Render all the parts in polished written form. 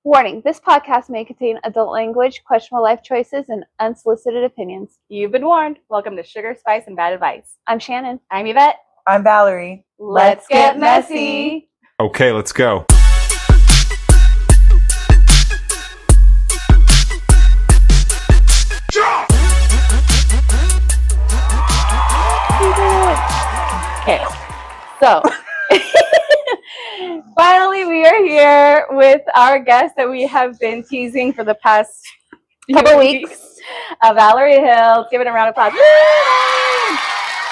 Warning, this podcast may contain adult language, questionable life choices, and unsolicited opinions. You've been warned. Welcome to Sugar, Spice, and Bad Advice. I'm Shannon. I'm Yvette. I'm Valerie. Let's get messy. Okay, let's go. Okay, so finally we are here with our guest that we have been teasing for the past couple weeks. Valerie Hill. Let's give it a round of applause.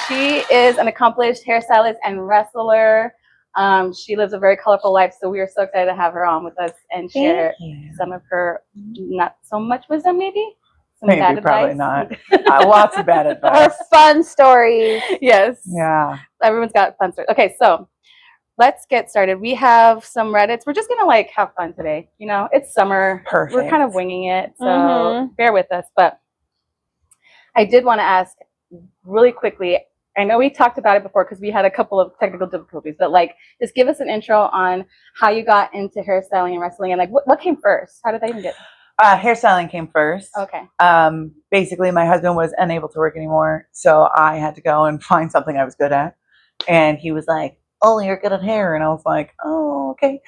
She is an accomplished hairstylist and wrestler. She lives a very colorful life, so we are so excited to have her on with us and share some of her not so much wisdom, maybe? Some Maybe, bad probably advice. not. Lots of bad advice. Or fun stories. Yes. Yeah. Everyone's got fun stories. Okay, so let's get started. We have some Reddits. We're just gonna like have fun today. You know, it's summer. Perfect. We're kind of winging it, so bear with us. But I did want to ask really quickly. I know we talked about it before because we had a couple of technical difficulties, but like, just give us an intro on how you got into hairstyling and wrestling, and like, what came first? How did that even get? Hairstyling came first. Okay. Basically, my husband was unable to work anymore, so I had to go and find something I was good at. And he was like, "Oh, you're good at hair," and I was like, "Oh, okay."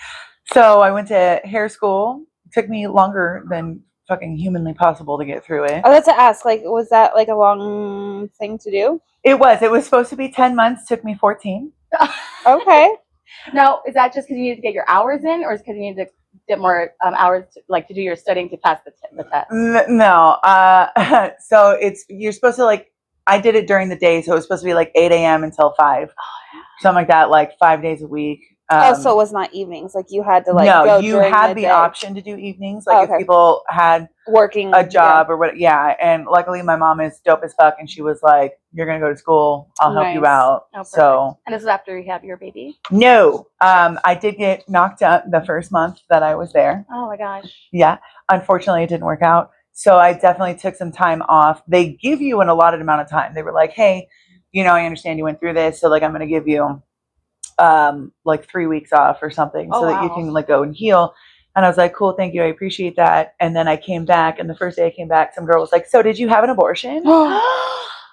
So I went to hair school. It took me longer than fucking humanly possible to get through it. I was to ask, like, was that like a long thing to do? It was. It was supposed to be 10 months. Took me 14. Okay. Now, is that just because you need to get your hours in, or is it because you need to get more hours, to do your studying to pass the test? No. So you're supposed to like. I did it during the day, so it was supposed to be like 8 a.m. until 5, something like that, like 5 days a week. So it was not evenings. Like you had to like no, go you during had the the day. option to do evenings, like Okay. if people had Working a job or what. Yeah, and luckily my mom is dope as fuck, and she was like, "You're gonna go to school. I'll help you Nice. out." Oh, perfect. So And this is after you have your baby. no, I did get knocked up the first month that I was there. Oh my gosh. Yeah, unfortunately, it didn't work out. So I definitely took some time off. They give you an allotted amount of time. They were like, "Hey, I understand you went through this, so like I'm gonna give you like 3 weeks off or something, so that you can like go and heal." And I was like, "Cool, thank you, I appreciate that." And then I came back, and the first day I came back, some girl was like, "So did you have an abortion?"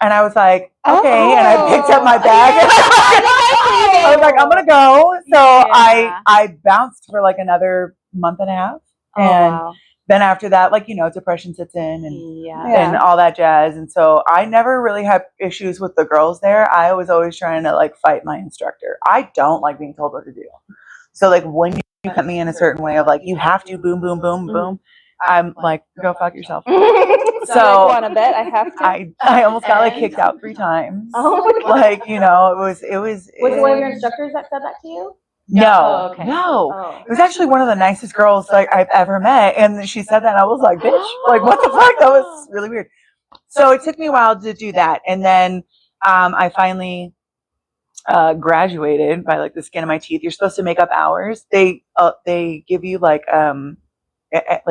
And I was like, "Okay," and I picked up my bag. I was like, "I'm gonna go." So I bounced for like another month and a half, and then after that, like, depression sits in and all that jazz. And so I never really had issues with the girls there. I was always trying to like fight my instructor. I don't like being told what to do. So like when you put me in a certain way of like, you have to boom, boom, boom, boom, I'm like, go fuck yourself. So I want to bet I have to. I almost got like kicked out 3 times. Oh my God. Like, it was Was it one of your instructors that said that to you? No, Oh, okay. no. Oh. It was actually one of the nicest girls like I've ever met, and she said that, and I was like, "Bitch, like what the fuck?" That was really weird. So it took me a while to do that, and then I finally graduated by like the skin of my teeth. You're supposed to make up hours. They give you like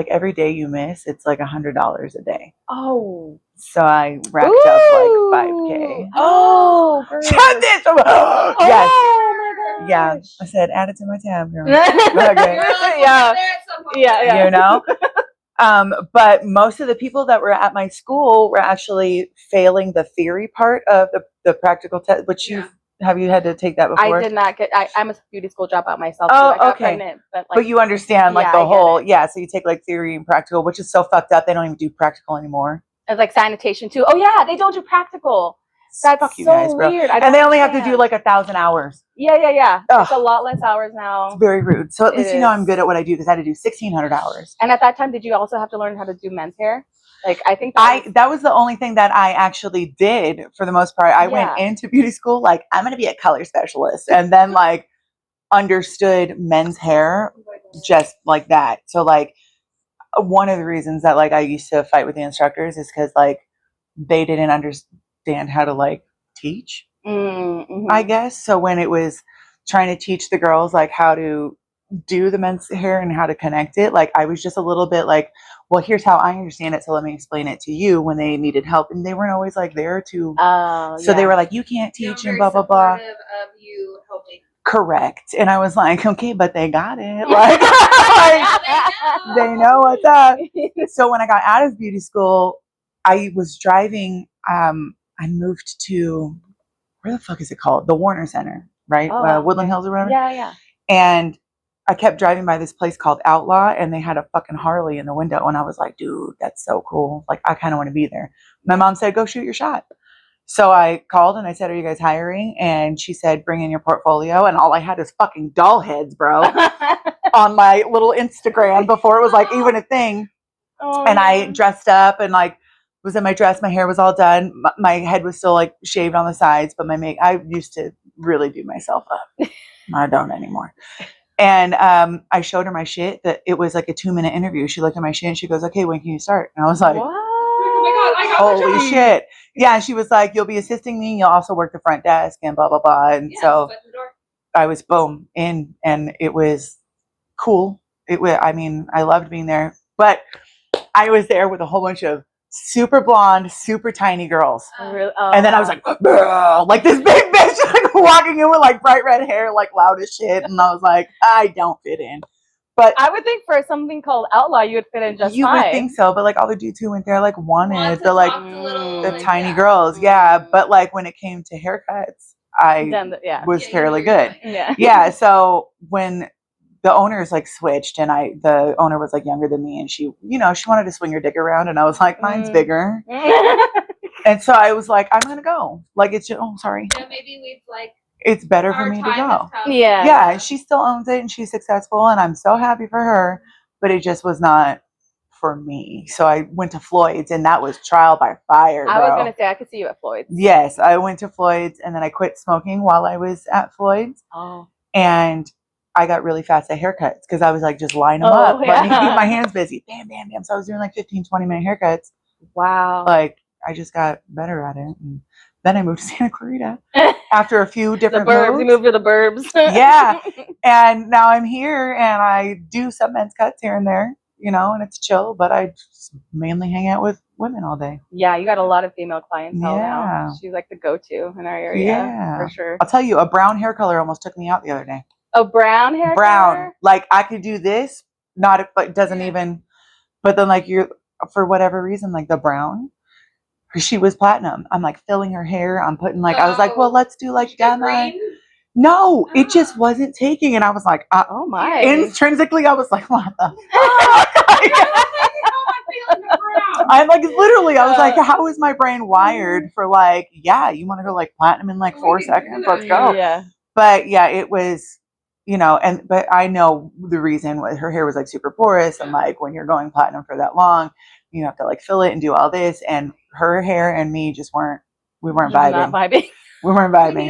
every day you miss, it's like $100 a day. Oh. So I racked up like 5K. Oh, Shut girl. this! Yes. Oh my god. Yeah, I said add it to my tab, girl. Okay. Yeah. But most of the people that were at my school were actually failing the theory part of the practical test. But have you had to take that before? I did not get. I'm a beauty school dropout myself. Oh, too. I got okay. pregnant, but you understand like Yeah, the I get whole it. So you take like theory and practical, which is so fucked up. They don't even do practical anymore. it's like sanitation too. Oh yeah, they don't do practical. That's Fuck you so guys, bro. weird. And they only have to do like 1,000 hours. Yeah. Ugh. It's a lot less hours now. It's very rude. So at least It I'm is. good at what I do, because I had to do 1,600 hours. And at that time, did you also have to learn how to do men's hair? Like I think That was the only thing that I actually did for the most part. I went Yeah. into beauty school like I'm going to be a color specialist, and then like understood men's hair just like that. So like one of the reasons that like I used to fight with the instructors is because like they didn't understand how to like teach, I guess. So when it was trying to teach the girls like how to do the men's hair and how to connect it, like I was just a little bit like, well, here's how I understand it, so let me explain it to you, when they needed help, and they weren't always like there to. So they were like, you can't teach and blah blah blah. Of you helping correct. And I was like, okay, but they got it. Like, like, they know what's up. So when I got out of beauty school, I was driving. I moved to, where the fuck is it called? The Warner Center, right? Woodland Hills or whatever. Yeah. And I kept driving by this place called Outlaw, and they had a fucking Harley in the window. And I was like, dude, that's so cool. Like, I kind of want to be there. My mom said, go shoot your shot. So I called and I said, are you guys hiring? And she said, bring in your portfolio. And all I had is fucking doll heads, bro, on my little Instagram before it was like even a thing. And I dressed up and like was in my dress. My hair was all done. My head was still like shaved on the sides, but I used to really do myself up. I don't anymore. And I showed her my shit that it was like a 2-minute interview. She looked at my shit and she goes, okay, when can you start? And I was like, what? Oh my God, I got holy shit. Yeah. And she was like, you'll be assisting me. You'll also work the front desk and blah, blah, blah. And so I was boom in, and it was cool. I loved being there, but I was there with a whole bunch of super blonde, super tiny girls. Really? And then I was like this big bitch like walking in with like bright red hair, like loud as shit. And I was like, I don't fit in. But I would think for something called Outlaw, you would fit in just you fine. would think so, but like all the dudes who went there like wanted the like the like, tiny girls. Yeah. But like when it came to haircuts, I was fairly good. Yeah. So when the owners like switched and the owner was like younger than me and she wanted to swing her dick around and I was like, mine's bigger. And so I was like, I'm going to go. Like, it's just, sorry. Yeah, maybe we've like, it's better for me to go. Yeah. Yeah. She still owns it and she's successful and I'm so happy for her, but it just was not for me. So I went to Floyd's and that was trial by fire. I was going to say, I could see you at Floyd's. Yes. I went to Floyd's and then I quit smoking while I was at Floyd's. Oh. And I got really fast at haircuts because I was like, just line them up. Yeah. Let me keep my hands busy. Bam, bam, bam. So I was doing like 15, 20-minute haircuts. Wow. Like, I just got better at it. And then I moved to Santa Clarita after a few different the burbs. moves. You moved to the burbs. Yeah. And now I'm here and I do some men's cuts here and there, and it's chill, but I just mainly hang out with women all day. Yeah, you got a lot of female clientele now. She's like the go-to in our area. Yeah. For sure. I'll tell you, a brown hair color almost took me out the other day. A brown hair brown color? Like I could do this, but it doesn't even, but then like for whatever reason, like the brown, she was platinum. I'm like filling her hair. I'm putting like, I was like, well, let's do like Gemma. No, it just wasn't taking. And I was like, oh my. Intrinsically, I was like, what the I'm like, literally, I was like, how is my brain wired for like, yeah, you want to go like platinum in like 4 seconds? Let's go. Yeah. But yeah, it was, but I know the reason why her hair was like super porous and like when you're going platinum for that long, you have to like fill it and do all this. And her hair and me just weren't vibing. Not vibing. We weren't vibing.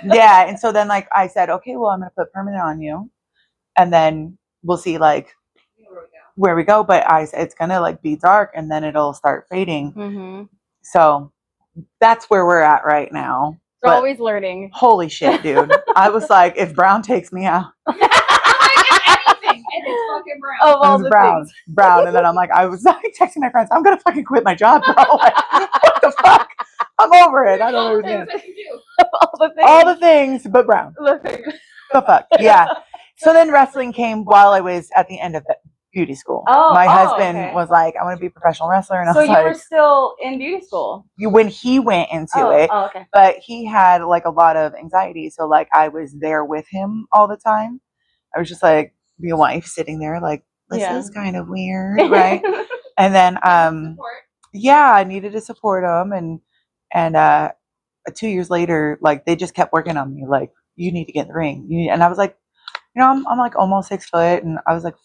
Yeah. And so then like I said, okay, well, I'm going to put permanent on you and then we'll see like where we go. But it's going to like be dark and then it'll start fading. Mm-hmm. So that's where we're at right now. We're always learning. Holy shit, dude. I was like, if brown takes me out. Fucking brown. Of all the things. Brown. And then I'm like, I was like texting my friends, I'm going to fucking quit my job, bro. Like, what the fuck? I'm over it. I don't understand. All the things, but brown. The fuck. Yeah. So then wrestling came while I was at the end of beauty school. My husband was like, I want to be a professional wrestler. And I was like, so you were still in beauty school? When he went into it. Oh, okay. But he had like a lot of anxiety. So like I was there with him all the time. I was just like the wife sitting there like, this is kind of weird, right? And then I needed to support him and 2 years later, like they just kept working on me, like, you need to get in the ring. And I was like, I'm like almost 6 foot and I was like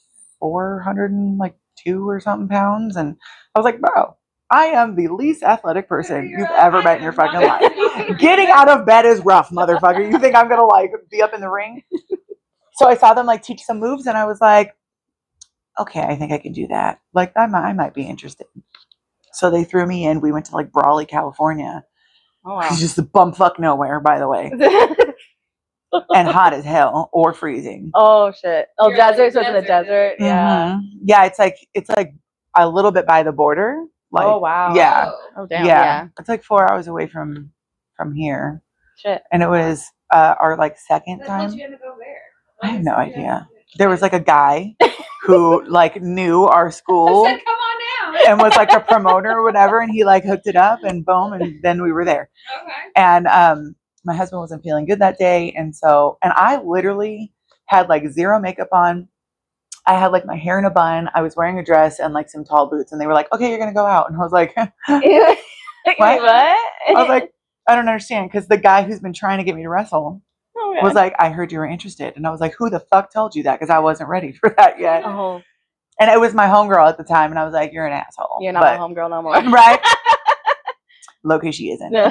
402 or something pounds. And I was like, bro, I am the least athletic person you've ever met in your fucking life. Getting out of bed is rough, motherfucker. You think I'm gonna like be up in the ring? So I saw them like teach some moves and I was like, okay, I think I can do that. Like I might be interested. So they threw me in. We went to like Brawley, California. Oh, wow. It's just the bumfuck nowhere, by the way. And hot as hell or freezing. Oh shit. Oh, desert. So it's in the desert. Yeah. Mm-hmm. Yeah, it's like a little bit by the border. Like, oh wow. Yeah. Oh damn. Yeah. It's like 4 hours away from here. Shit. And it was our like second Then time. how'd you end up over there? I have no Like, idea. There was like a guy who like knew our I school said, come on down. and was like a promoter or whatever, and he like hooked it up and boom, and then we were there. Okay. And my husband wasn't feeling good that day, and I literally had like zero makeup on. I had like my hair in a bun. I was wearing a dress and like some tall boots, and they were like, "Okay, you're gonna go out," and I was like, "What?" I was like, "I don't understand," because the guy who's been trying to get me to wrestle Okay. was like, "I heard you were interested," and I was like, "Who the fuck told you that?" Because I wasn't ready for that yet. Oh, And it was my homegirl at the time, and I was like, "You're an asshole." you're not my homegirl no more. Right? Low-key, she isn't. No.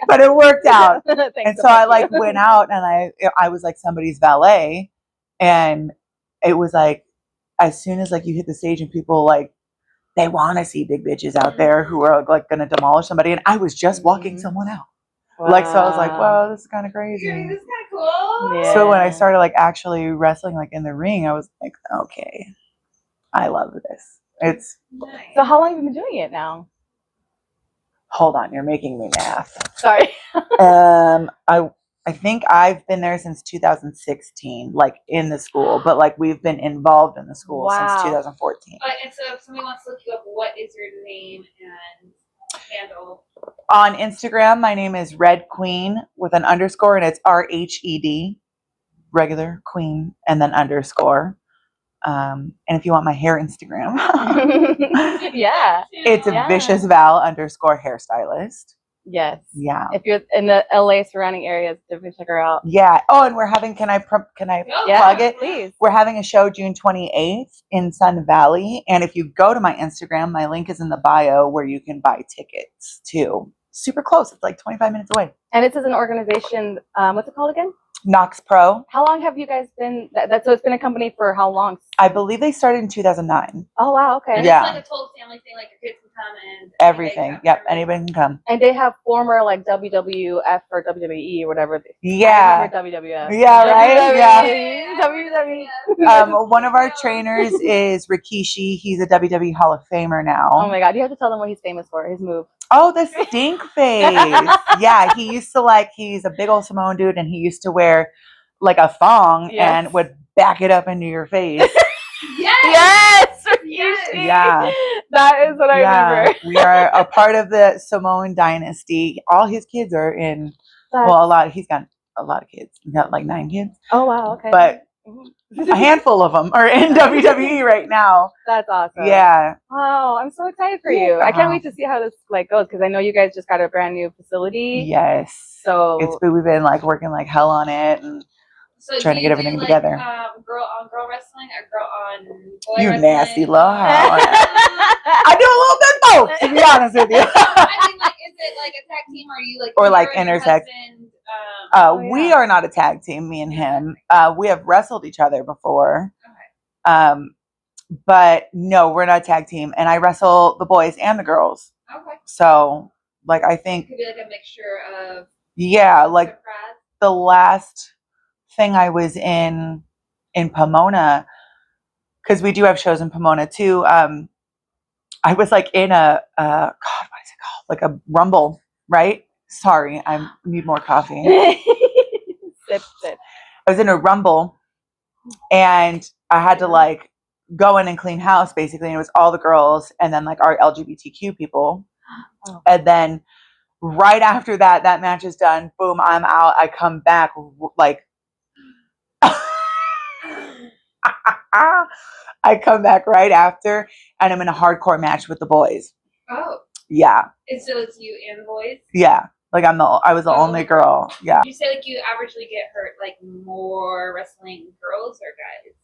But it worked out. Thanks And so so I much. like went out, and I was like somebody's valet, and it was like as soon as like you hit the stage and people like they want to see big bitches out there who are like going to demolish somebody, and I was just walking someone out. Like, so I was like, "Whoa, this is kind of crazy." This is kind of cool. Yeah. So when I started like actually wrestling like in the ring, I was like, "Okay, I love this." It's Nice. So how long have you been doing it now? hold on, you're making me math. Sorry. I think I've been there since 2016, like in the school, but like we've been involved in the school since Wow. 2014. And so if somebody wants to look you up, what is your name and handle? On Instagram, my name is Rhed Queen with an underscore, and it's RHED, regular queen, and then underscore. And if you want my hair Instagram, Yeah. it's a Yeah. vicious Val underscore hairstylist. Yes. Yeah. If you're in the LA surrounding areas, definitely check her out. Yeah. Oh, and we're having, can I Yeah, plug it? please. We're having a show June 28th in Sun Valley. And if you go to my Instagram, my link is in the bio where you can buy tickets too. Super close. It's like 25 minutes away. And this is an organization, what's it called again? Knox Pro. How long have you guys been, so it's been a company for how long? I believe they started in 2009. Oh, wow, okay. And Yeah. It's like a total family thing, like your kids can come and Everything. Yep. Anybody can come. And they have former like WWF or WWE or whatever. Yeah. I remember WWF. Yeah, right? Yeah. WWE. One of our trainers is Rikishi. He's a WWE Hall of Famer now. Oh my God, you have to tell them what he's famous for, his move. Oh, the stink face. Yeah, he used to he's a big old Samoan dude, and he used to wear like a thong and would back it up into your face. Yes! Yeah. That is what I remember. We are a part of the Samoan dynasty. All his kids are in, he's got a lot of kids. He's got like 9 kids. Oh, wow, okay. But a handful of them are in WWE right now. That's awesome. Yeah. Wow, I'm so excited for you. I can't wait to see how this goes because I know you guys just got a brand new facility. Yes. So we've been like working like hell on it and trying to get everything together. Girl on girl wrestling or girl on boy you wrestling? Nasty love. I do a little bit both, to be honest with you. I mean, like, is it like a tag team or are you like Or like you and your intersex? husband, We are not a tag team, me and him. We have wrestled each other before. Okay. But no, we're not a tag team. And I wrestle the boys and the girls. Okay. So like I think It could be like a mixture of like the last thing I was in Pomona, because we do have shows in Pomona too. I was like in a God, what is it called? Like a rumble, right? Sorry, I need more coffee. Sip. I was in a rumble, and I had to like go in and clean house basically, and it was all the girls and then like our LGBTQ people. Oh. And then right after that match is done, boom, I'm out. I come back like I come back right after, and I'm in a hardcore match with the boys. Oh. Yeah. And so it's you and the boys? Yeah. Like I was the only girl. Yeah. Did you say like you averagely get hurt like more wrestling girls or guys?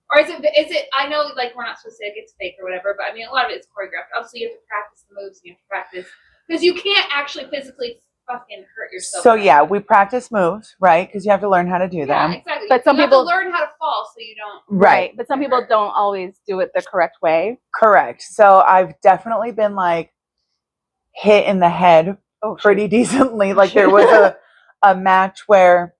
Or is it I know like we're not supposed to say it's fake or whatever, but I mean a lot of it's choreographed. Obviously you have to practice the moves and you have to practice because you can't actually physically fucking hurt yourself. So yeah, we practice moves, right? Because you have to learn how to do them. Yeah, exactly. But some people have to learn how to fall so you don't. Right. But some people don't always do it the correct way. Correct. So I've definitely been like hit in the head pretty decently. Like there was a match where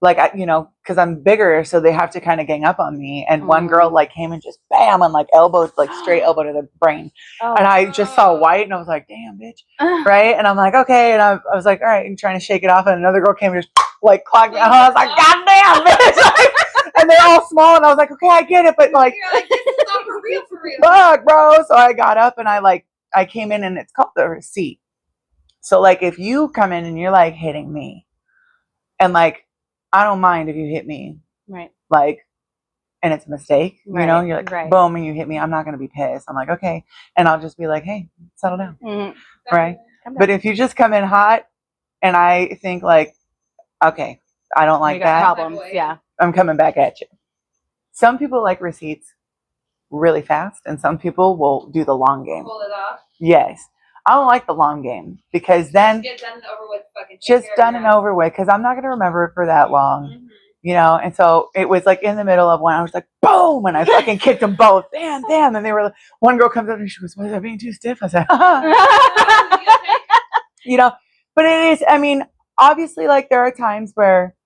like, because I'm bigger, so they have to kind of gang up on me. And one girl like came and just bam, and like elbowed, like straight elbow to the brain. And I just saw white, and I was like, damn, bitch. Right? And I'm like, okay. And I was like, all right, and trying to shake it off. And another girl came and just like clocked me. And I was like, God damn, bitch. And they're all small. And I was like, okay, I get it. But like, You're like, this is not for real, for real. fuck, bro. So I got up and I came in, and it's called the receipt. So like, if you come in and you're like hitting me, and like, I don't mind if you hit me. Right. Like, and it's a mistake, Right. you're like, Right. boom, and you hit me. I'm not going to be pissed. I'm like, okay. And I'll just be like, hey, settle down. Mm-hmm. Right. But if you just come in hot and I think like, okay, I don't like that. Problems. Yeah. I'm coming back at you. Some people like receipts really fast, and some people will do the long game. Pull it off. Yes. I don't like the long game, because then Just get done and over with. Fucking just done and over with, because I'm not going to remember it for that long. Mm-hmm. And so it was like in the middle of one, I was like, boom, and I fucking kicked them both. Damn. And they were, one girl comes up and she goes, was I being too stiff? I said, but it is, I mean, obviously, like, there are times where,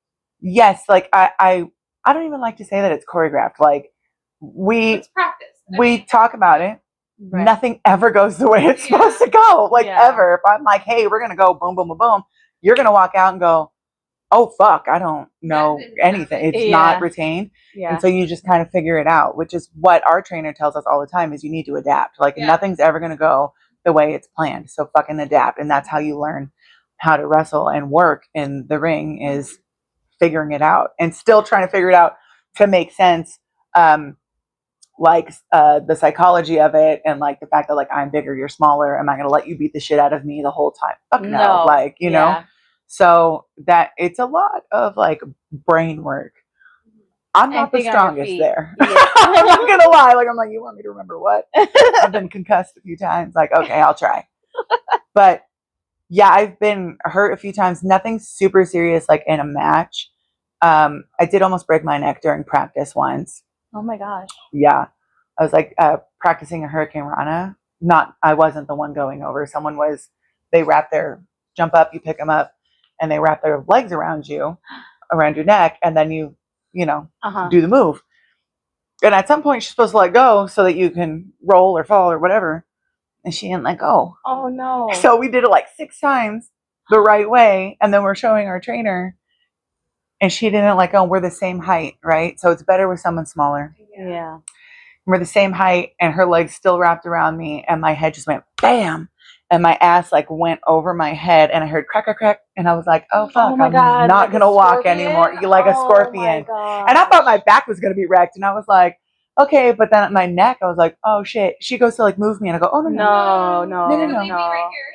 yes, like, I don't even like to say that it's choreographed. Like, It's practice. we talk about it. Right. Nothing ever goes the way it's supposed to go, like, ever. If I'm like, hey, we're going to go boom, boom, boom, boom, you're going to walk out and go, oh, fuck, I don't know anything. It's not retained. Yeah. And so you just kind of figure it out, which is what our trainer tells us all the time, is you need to adapt. Like, nothing's ever going to go the way it's planned. So fucking adapt. And that's how you learn how to wrestle and work in the ring, is figuring it out and still trying to figure it out to make sense. The psychology of it, and like the fact that, like, I'm bigger, you're smaller. Am I going to let you beat the shit out of me the whole time? Fuck no. Like, know. So that it's a lot of like brain work. I'm not the strongest there. Yeah. I'm not gonna lie. Like, I'm like, you want me to remember what? I've been concussed a few times. Like, okay, I'll try. But yeah, I've been hurt a few times. Nothing super serious, like in a match. I did almost break my neck during practice once. Oh my gosh. Yeah. I was like practicing a Hurricane Rana. I wasn't the one going over. Someone was. They jump up, you pick them up, and they wrap their legs around your neck, and then you do the move. And at some point, she's supposed to let go so that you can roll or fall or whatever. And she didn't let go. Oh no. So we did it like 6 times the right way. And then we're showing our trainer, and she didn't let go. We're the same height, right? So it's better with someone smaller. Yeah. We're the same height, and her legs still wrapped around me, and my head just went bam. And my ass like went over my head, and I heard crack, crack, crack. And I was like, oh, fuck, I'm not like going to walk anymore. You like a scorpion. And I thought my back was going to be wrecked. And I was like, okay. But then at my neck, I was like, oh, shit. She goes to like move me. And I go, oh, no.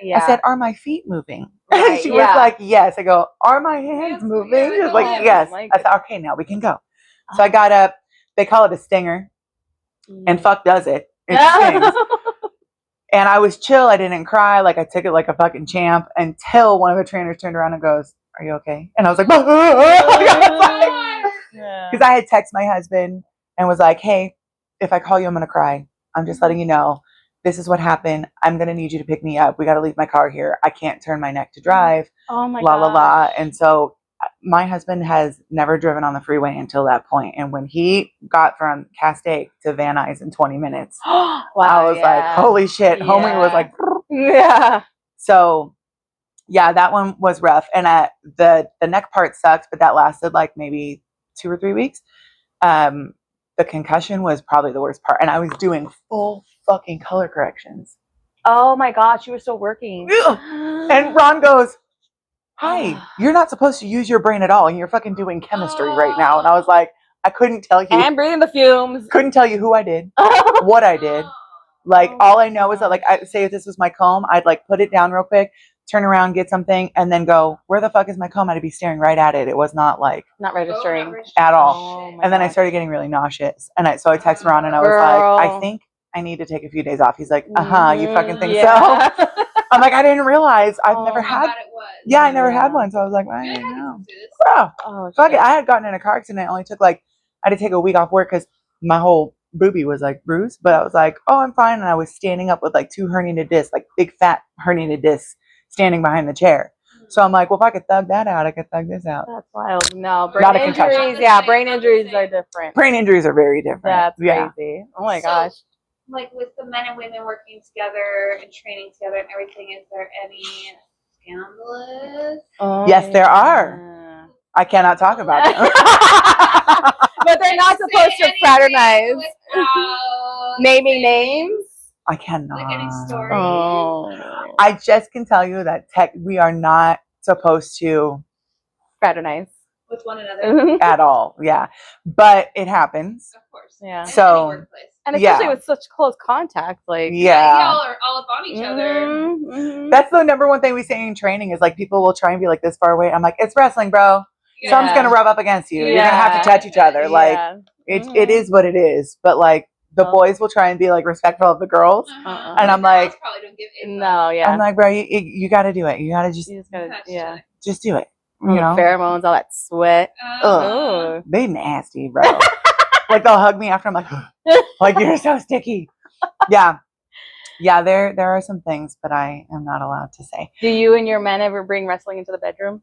Yeah. I said, are my feet moving? Right, She was like, yes. I go, are my hands moving? She was like, yes. I said, okay, now we can go. So I got up. They call it a stinger. And fuck does it. It stings. And I was chill. I didn't cry. Like, I took it like a fucking champ, until one of the trainers turned around and goes, are you okay? And I was like, because I had texted my husband and was like, hey, if I call you, I'm going to cry. I'm just letting you know. This is what happened. I'm going to need you to pick me up. We got to leave my car here. I can't turn my neck to drive. Oh my God. La, la, la. And so my husband has never driven on the freeway until that point. And when he got from Castaic to Van Nuys in 20 minutes, wow, I was like, holy shit. Yeah. Homie was like, yeah. So yeah, that one was rough. And the neck part sucks, but that lasted like maybe 2 or 3 weeks. The concussion was probably the worst part. And I was doing full fucking color corrections. Oh my gosh, you were still working. And Ron goes, hi, you're not supposed to use your brain at all, and you're fucking doing chemistry right now. And I was like, I couldn't tell you. And breathing the fumes. Couldn't tell you who I did, what I did. Like, all I know is that, like, I say if this was my comb, I'd like put it down real quick, turn around, get something, and then go, where the fuck is my comb? I'd be staring right at it. It was not like not registering at all. And then I started getting really nauseous. And so I texted Ron and I was like, I think I need to take a few days off. He's like, you fucking think so? I'm like, I didn't realize. I've never had. Yeah, I never had one. So I was like, I didn't know. Bro, fuck it. I had gotten in a car accident. It only took like, I had to take a week off work because my whole boobie was like bruised. But I was like, oh, I'm fine. And I was standing up with like 2 herniated discs, like big fat herniated discs, standing behind the chair. So I'm like, well, if I could thug that out, I could thug this out. That's wild. No, brain Not a concussion. injuries. Yeah, brain injuries are different. Brain injuries are very different. That's yeah. crazy. Oh my So, gosh. Like with the men and women working together and training together and everything, is there any scandalous? Oh, Yes, there are. I cannot talk about them. But they're not supposed to fraternize. Without Naming names. I cannot. like any stories. Oh. I just can tell you that we are not supposed to Fraternize. With one another, at all. Yeah, but it happens. of course. Yeah. In So- any workplace. And especially Yeah. with such close contact, like Yeah. Y'all are all up on each other. Mhm. That's the number one thing we say in training is like people will try and be like this far away. I'm like, it's wrestling, bro. You Someone's Yeah. gonna rub up against you. You're gonna have to Yeah. touch each other. Like Yeah. it is what it is. But like the Oh. boys will try and be like respectful of the girls. Uh-huh. And I'm The girls like- probably don't give a fuck. No, yeah. I'm like, bro, you got to do it. You got to just You just gotta, Touch each yeah. other. just do it. All You the know, pheromones, all that sweat. Ugh. They nasty, bro. Like they'll hug me after I'm like, like you're so sticky. Yeah. Yeah, there are some things, but I am not allowed to say. Do you and your men ever bring wrestling into the bedroom?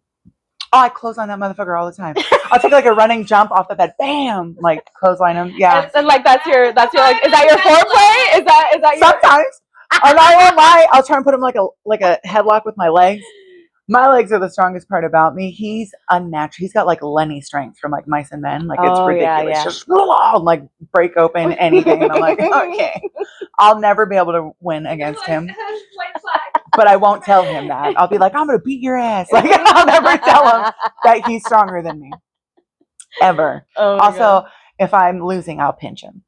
Oh, I close on that motherfucker all the time. I'll take like a running jump off the bed, bam, like clothesline him. Yeah. And like that's your like, is that your foreplay? Is that your Sometimes. I'm not gonna lie. I'll try and put him like a headlock with my legs. My legs are the strongest part about me. He's unnatural. He's got like Lenny strength from like Mice and Men. Like it's Oh, yeah, ridiculous. yeah. Just like break open anything. And I'm like, okay, I'll never be able to win against him. White flag. But I won't tell him that. I'll be like, I'm gonna beat your ass. Like I'll never tell him that he's stronger than me. Ever. Oh my Also, God. if I'm losing, I'll pinch him.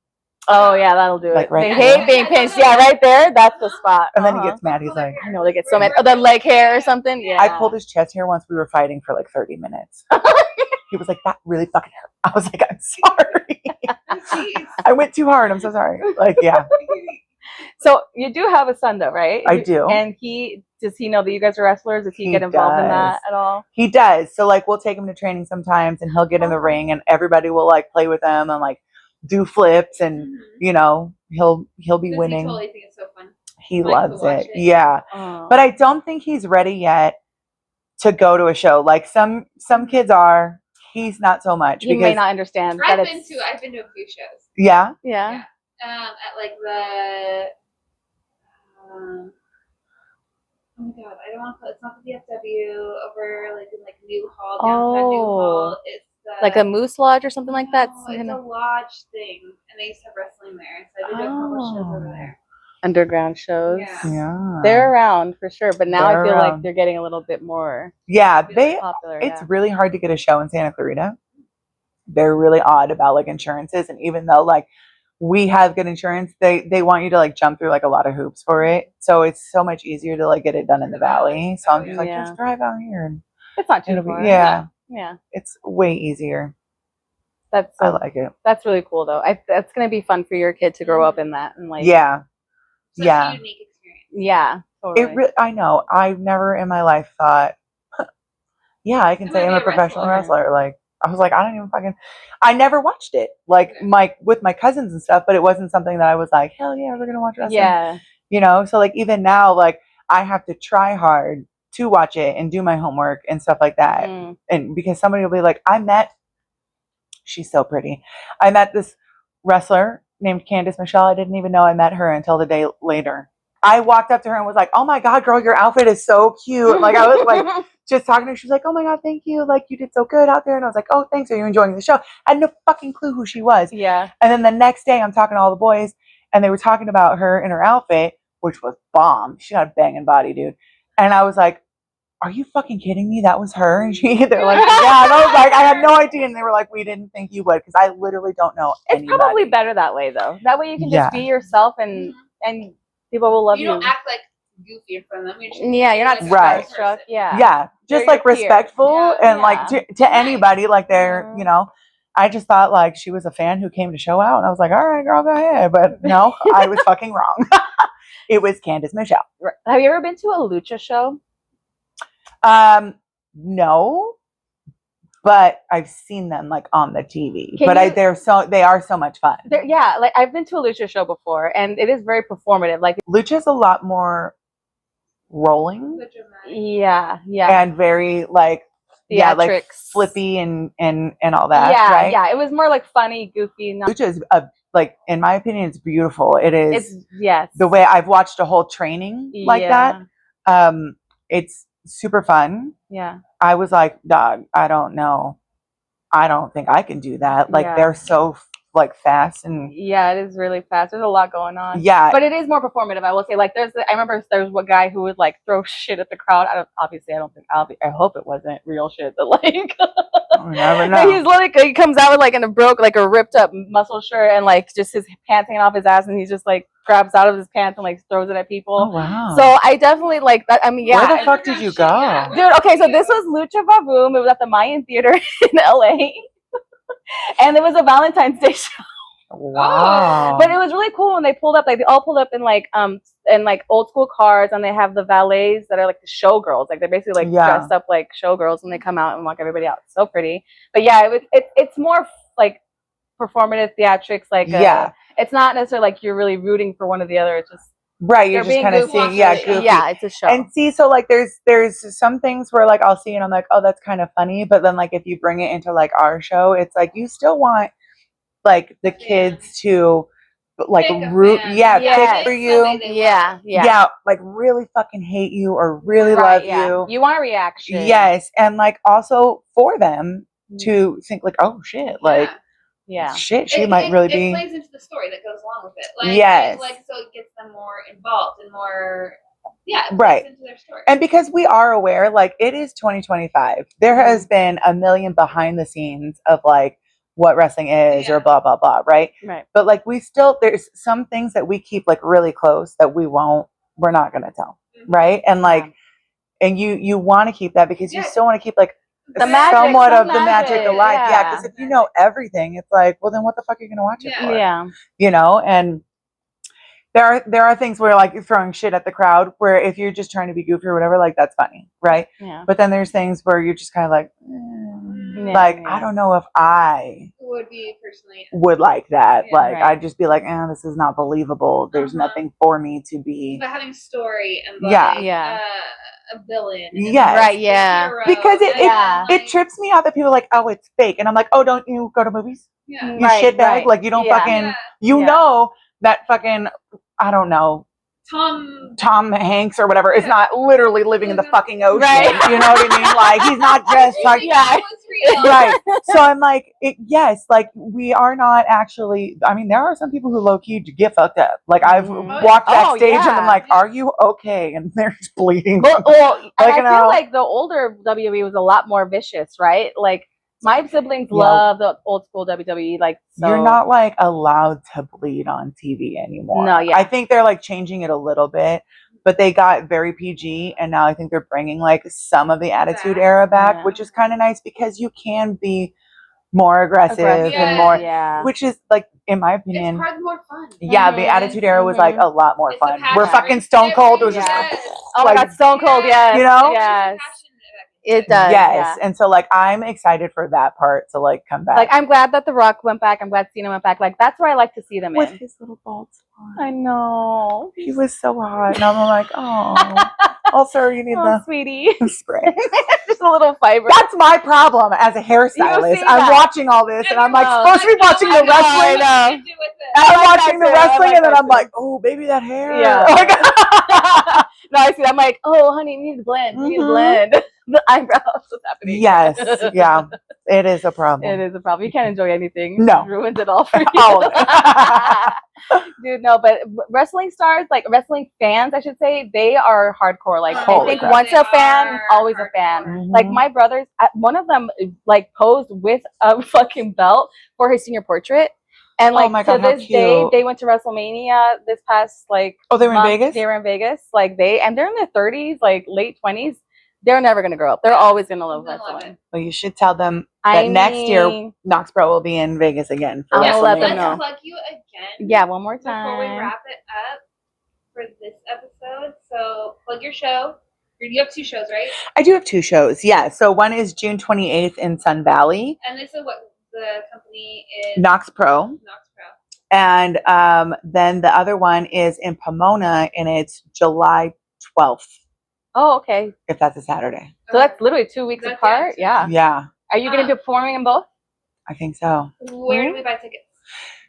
Oh yeah, that'll do Like it. right They there. hate being pinched. Yeah, right there. That's the spot. And then he Uh-huh. gets mad. He's like, I know they get so mad. Oh, the leg hair or something. Yeah. I pulled his chest hair once. We were fighting for like 30 minutes. He was like, that really fucking hurt. I was like, I'm sorry. Jeez. I went too hard. I'm so sorry. Like, yeah, So you do have a son though, right? I do. And does he know that you guys are wrestlers? Does he get involved in that at all? He does. So like, we'll take him to training sometimes and he'll get in the ring and everybody will like play with him and like do flips and, you know, he'll be Does he winning. totally think it's so fun? He like to loves watch it. it? Yeah. Oh. But I don't think he's ready yet to go to a show. Like some kids are. He's not so much. He because, may not understand that I've it's been to a few shows. Yeah. yeah. At like the oh my god, I don't want to. It's not the DFW over like in like New Hall, downtown New Hall. It's Like a moose lodge or something like that. No, it's a lodge thing, and they used to have wrestling there. So I did a couple of shows over there. Underground shows. Yeah. Yeah. They're around for sure, but now They're I feel like around. they're getting a little bit more Yeah. They popular. it's really hard to get a show in Santa Clarita. They're really odd about like insurances, and even though like we have good insurance, they want you to like jump through like a lot of hoops for it. So it's so much easier to like get it done in the valley. So I'm just like, Yeah. just drive out here and It's not too it'll be far. yeah. Yeah. It's way easier. That's I like it. that's really cool though. That's gonna be fun for your kid to grow up in that and like Yeah. Such Yeah. a unique experience. yeah. Totally. I know. I've never in my life thought, yeah, I can I say might I'm be a a professional wrestler. wrestler. Like, I was like, I don't even fucking, I never watched it. Like, with my cousins and stuff, but it wasn't something that I was like, hell yeah, we're going to watch wrestling. Yeah. You know? So, like, even now, like, I have to try hard to watch it and do my homework and stuff like that. Mm. And because somebody will be like, she's so pretty. I met this wrestler named Candice Michelle. I didn't even know I met her until the day later. I walked up to her and was like, oh my God, girl, your outfit is so cute. Like, I was like, just talking to her. She was like, oh my God, thank you. Like, you did so good out there. And I was like, oh, thanks. Are you enjoying the show? I had no fucking clue who she was. Yeah. And then the next day, I'm talking to all the boys, and they were talking about her in her outfit, which was bomb. She got a banging body, dude. And I was like, are you fucking kidding me? That was her? And they're like, yeah. And I was like, I had no idea. And they were like, we didn't think you would, because I literally don't know It's anybody. probably better that way though. That way you can Yeah. just be yourself and people will love you. You don't act like goofy in front of them. You're just Yeah, you're not like a Right. person. starstruck. Yeah. Yeah, just They're like your peer. respectful Yeah. and like to anybody, like they're, Mhm. you know, I just thought like she was a fan who came to show out, and I was like, all right, girl, go ahead. But no, I was fucking wrong. It was Candice Michelle. Have you ever been to a lucha show? No, but I've seen them like on the TV. Can But you- they are so much fun. Yeah, like I've been to a lucha show before, and it is very performative. Like Lucha's a lot more rolling The dramatic. Yeah. and very like like Theatrics. flippy and all that. Yeah, right? yeah. It was more like funny, goofy. Not, Lucha is like, in my opinion, it's beautiful. It is. it's yes. The way I've watched a whole training like that. It's super fun. Yeah. I was like, dog, I don't know. I don't think I can do that. Like Yeah. they're so like fast and Yeah, it is really fast. There's a lot going on. yeah. But it is more performative, I will say. Like, I remember there was one guy who would like throw shit at the crowd. Obviously, I don't think I hope it wasn't real shit, but like, You never but know. he's like, he comes out with like a ripped up muscle shirt and like just his pants hanging off his ass, and he just like grabs out of his pants and like throws it at people. Oh wow. So I definitely like that. I mean, yeah. Where the fuck did you go? Dude, okay, so this was Lucha Vavoom. It was at the Mayan Theater in LA. And it was a Valentine's Day show. Wow. But it was really cool when they pulled up. Like they all pulled up in like old school cars, and they have the valets that are like the showgirls. Like they're basically like dressed up like showgirls, and they come out and walk everybody out. So pretty. But yeah, it's more like performative theatrics. Like it's not necessarily like you're really rooting for one or the other. It's just right. You're just kind of seeing goofy. Yeah, it's a show. And see, so like there's some things where like I'll see and I'm like, oh, that's kind of funny. But then like if you bring it into like our show, it's like you still want like the kids to like root, pick for you, like really fucking hate you or really love you. You want a reaction, yes, and like also for them to think like, oh shit, like shit, she might really be. It plays into the story that goes along with it, like so it gets them more involved and more. Yeah, right. Into their story. And because we are aware, like it is 2025, there has been a million behind the scenes of like what wrestling is or blah blah blah, right? But like there's some things that we keep like really close that we're not gonna tell, right? And like and you want to keep that because you still want to keep like the magic, somewhat of the magic alive. Yeah, because if you know everything, it's like, well then what the fuck are you gonna watch it for? Yeah. You know, and there are things where like you're throwing shit at the crowd where if you're just trying to be goofy or whatever, like that's funny, right? Yeah. But then there's things where you're just kind of like I don't know if I would be personally would like that. I'd just be like, this is not believable. There's nothing for me to be. But having story and like, a villain. Because it trips me out that people are like, oh, it's fake, and I'm like, oh, don't you go to movies? Yeah. You shitbag, like you don't fucking know that fucking I don't know. Tom Hanks or whatever is not literally living in the fucking ocean. Right. You know what I mean? Like he's not just like right. So I'm like, like we are not actually. I mean, there are some people who low key get fucked up. Like I've walked backstage and I'm like, are you okay? And they're just bleeding. Well, and I feel like the older WWE was a lot more vicious, right? Like. My siblings love the old school WWE. Like so. You're not like allowed to bleed on TV anymore. No, I think they're like changing it a little bit, but they got very PG, and now I think they're bringing like some of the Attitude Era back, which is kind of nice because you can be more aggressive and more, which is like in my opinion, it's hard, more fun. Yeah, the Attitude Era was like a lot more fun. We're fucking Stone Cold was just oh my god, Stone Cold, you know, it does. Yes. And so like I'm excited for that part to like come back. Like I'm glad that The Rock went back. I'm glad Cena went back. Like that's where I like to see them with in. his little bald spot. I know. He was so hot. And I'm like, oh. Also, you need the sweetie spray. Just a little fiber. That's my problem as a hairstylist. I'm watching all this and I'm like supposed to be watching the wrestling. I'm watching the wrestling and then I'm like, oh baby, that hair. Yeah. No, I see. I'm like, oh honey, we need to blend. We need to blend. The eyebrows. What's happening? Yes. Yeah. It is a problem. It is a problem. You can't enjoy anything. No. It ruins it all for you. All of it. Dude, no, but wrestling stars, like wrestling fans, I should say, they are hardcore. Like, I think once a fan, always a fan. Mm-hmm. Like, my brothers, one of them, like, posed with a fucking belt for his senior portrait. And, like, to this day, they went to WrestleMania this past, like, they were in Vegas? They were in Vegas. Like, and they're in their 30s, like, late 20s. They're never going to grow up. They're always going to love wrestling. Well, you should tell them that next year, Knox Pro will be in Vegas again. For I'll let them know. Let's plug you again. Yeah, one more time. Before we wrap it up for this episode. So, plug your show. You have 2 shows, right? I do have 2 shows, yeah. So, one is June 28th in Sun Valley. And this is what the company is? Knox Pro. Knox Pro. And then the other one is in Pomona, and it's July 12th. Oh, okay. if that's a Saturday. So that's literally 2 weeks That's apart. it. Yeah. Yeah, Are you going to be performing in both? I think so. Where do we buy tickets?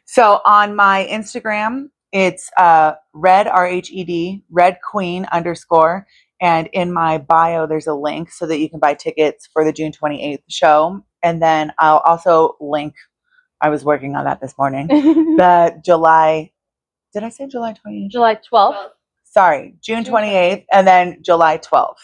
So on my Instagram, it's Rhed, RHED, Rhed Queen _ and in my bio there's a link so that you can buy tickets for the June 28th show. And then I'll also link, I was working on that this morning, the July, did I say July 28th? July 12th. Sorry, June 28th and then July 12th.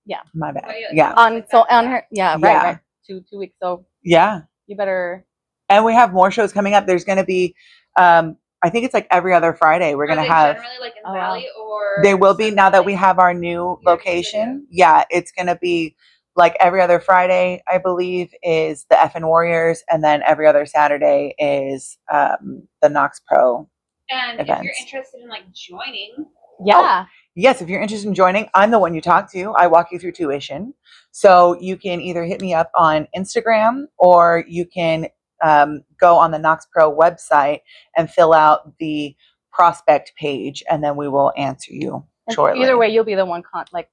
Yeah. My bad. Oh, Yeah. On her. Yeah. Right. Yeah. Right. 2 weeks. So Yeah. you better. And we have more shows coming up. There's going to be, I think it's like every other Friday. We're going to have. Generally like in Oh, Valley or. They will be now that we have our new location. Yeah, it's going to be like every other Friday, I believe, is the Effin' Warriors, and then every other Saturday is the Knox Pro. And events. if you're interested in like joining. Yeah. Yes, if you're interested in joining, I'm the one you talk to. I walk you through tuition. So you can either hit me up on Instagram or you can go on the Knox Pro website and fill out the prospect page, and then we will answer you shortly. Either way, you'll be the one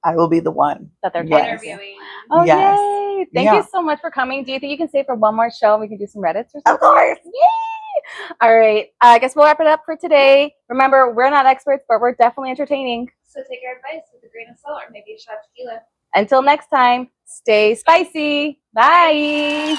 I will be the one that they're Yes. Interviewing. Oh, Yes. yay. Thank Yeah. you so much for coming. Do you think you can stay for one more show and we can do some Reddits or something? Of course. Yay! All right. I guess we'll wrap it up for today. Remember, we're not experts, but we're definitely entertaining. So take our advice with a grain of salt or maybe a shot of tequila. Until next time, stay spicy. Bye.